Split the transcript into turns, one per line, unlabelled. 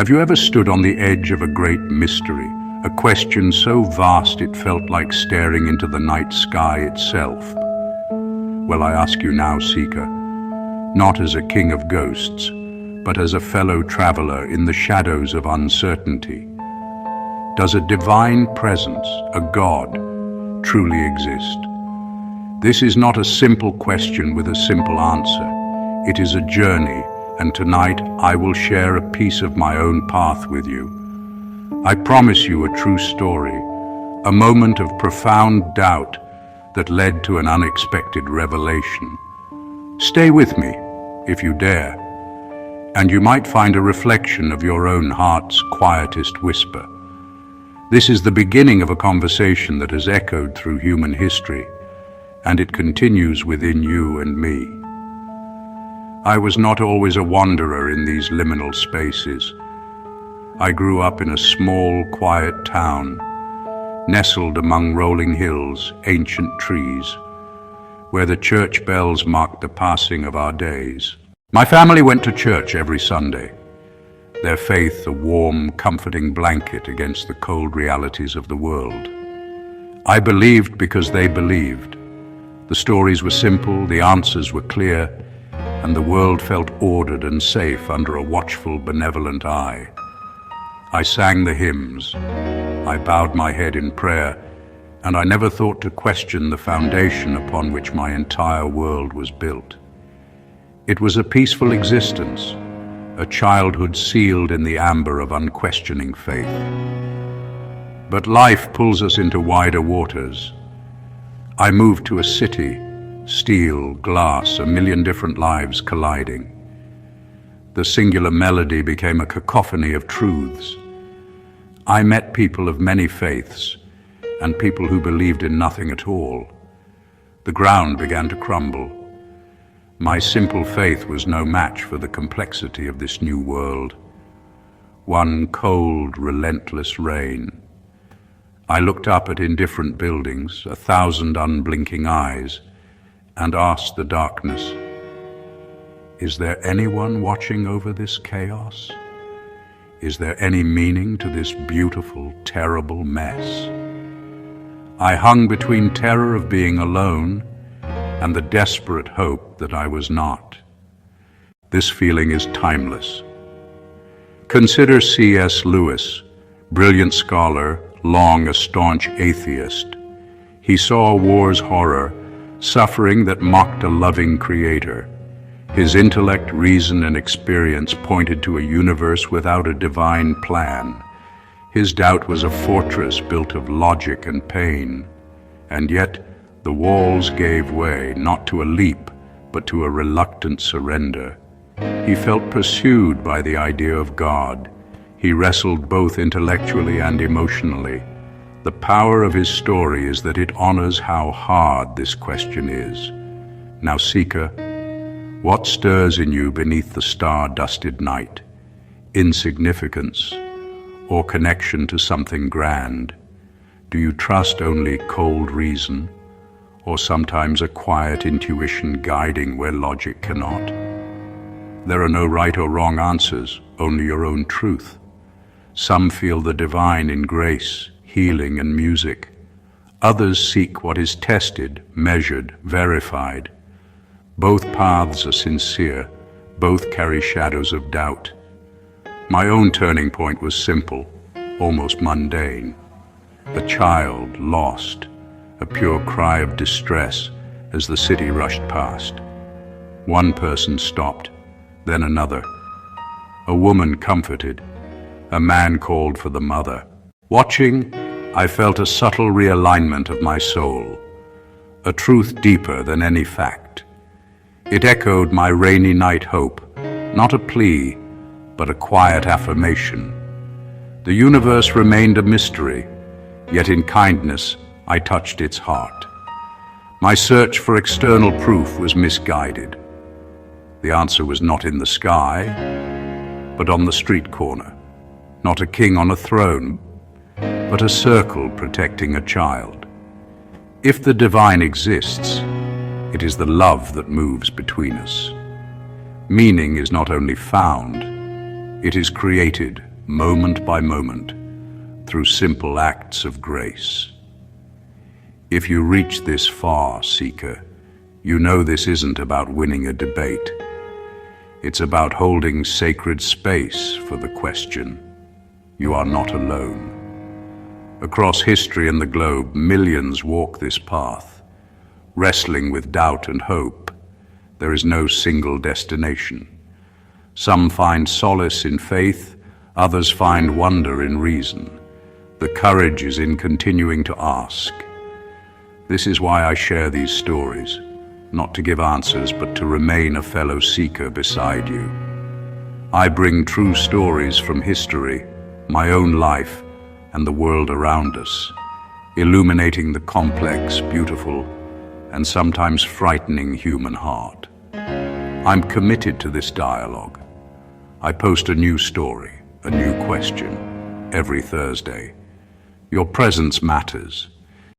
Have you ever stood on the edge of a great mystery, a question so vast it felt like staring into the night sky itself? Well, I ask you now, seeker, not as a king of ghosts, but as a fellow traveler in the shadows of uncertainty. Does a divine presence, a God, truly exist? This is not a simple question with a simple answer. It is a journey, and tonight I will share a piece of my own path with you. I promise you a true story, a moment of profound doubt that led to an unexpected revelation. Stay with me, if you dare, and you might find a reflection of your own heart's quietest whisper. This is the beginning of a conversation that has echoed through human history, and it continues within you and me. I was not always a wanderer in these liminal spaces. I grew up in a small, quiet town, nestled among rolling hills, ancient trees, where the church bells marked the passing of our days. My family went to church every Sunday, their faith a warm, comforting blanket against the cold realities of the world. I believed because they believed. The stories were simple, the answers were clear, and the world felt ordered and safe under a watchful, benevolent eye. I sang the hymns, I bowed my head in prayer, and I never thought to question the foundation upon which my entire world was built. It was a peaceful existence, a childhood sealed in the amber of unquestioning faith. But life pulls us into wider waters. I moved to a city, steel, glass, a million different lives colliding. The singular melody became a cacophony of truths. I met people of many faiths and people who believed in nothing at all. The ground began to crumble. My simple faith was no match for the complexity of this new world. One cold, relentless rain. I looked up at indifferent buildings, 1,000 unblinking eyes, and asked the darkness, is there anyone watching over this chaos? Is there any meaning to this beautiful, terrible mess? I hung between terror of being alone and the desperate hope that I was not. This feeling is timeless. Consider C.S. Lewis, brilliant scholar, long a staunch atheist. He saw war's horror, suffering that mocked a loving creator. His intellect, reason, and experience pointed to a universe without a divine plan. His doubt was a fortress built of logic and pain. And yet, the walls gave way, not to a leap, but to a reluctant surrender. He felt pursued by the idea of God. He wrestled both intellectually and emotionally. The power of his story is that it honors how hard this question is. Now, seeker, what stirs in you beneath the star-dusted night? Insignificance or connection to something grand? Do you trust only cold reason, or sometimes a quiet intuition guiding where logic cannot? There are no right or wrong answers, only your own truth. Some feel the divine in grace, healing, and music. Others seek what is tested, measured, verified. Both paths are sincere, both carry shadows of doubt. My own turning point was simple, almost mundane. A child lost, a pure cry of distress as the city rushed past. One person stopped, then another. A woman comforted, a man called for the mother. Watching, I felt a subtle realignment of my soul, a truth deeper than any fact. It echoed my rainy night hope, not a plea, but a quiet affirmation. The universe remained a mystery, yet in kindness I touched its heart. My search for external proof was misguided. The answer was not in the sky, but on the street corner. Not a king on a throne, but a circle protecting a child. If the divine exists, it is the love that moves between us. Meaning is not only found, it is created moment by moment, through simple acts of grace. If you reach this far, seeker, you know this isn't about winning a debate. It's about holding sacred space for the question. You are not alone. Across history and the globe, millions walk this path, wrestling with doubt and hope. There is no single destination. Some find solace in faith, others find wonder in reason. The courage is in continuing to ask. This is why I share these stories, not to give answers, but to remain a fellow seeker beside you. I bring true stories from history, my own life, and the world around us, illuminating the complex, beautiful, and sometimes frightening human heart. I'm committed to this dialogue. I post a new story, a new question, every Thursday. Your presence matters.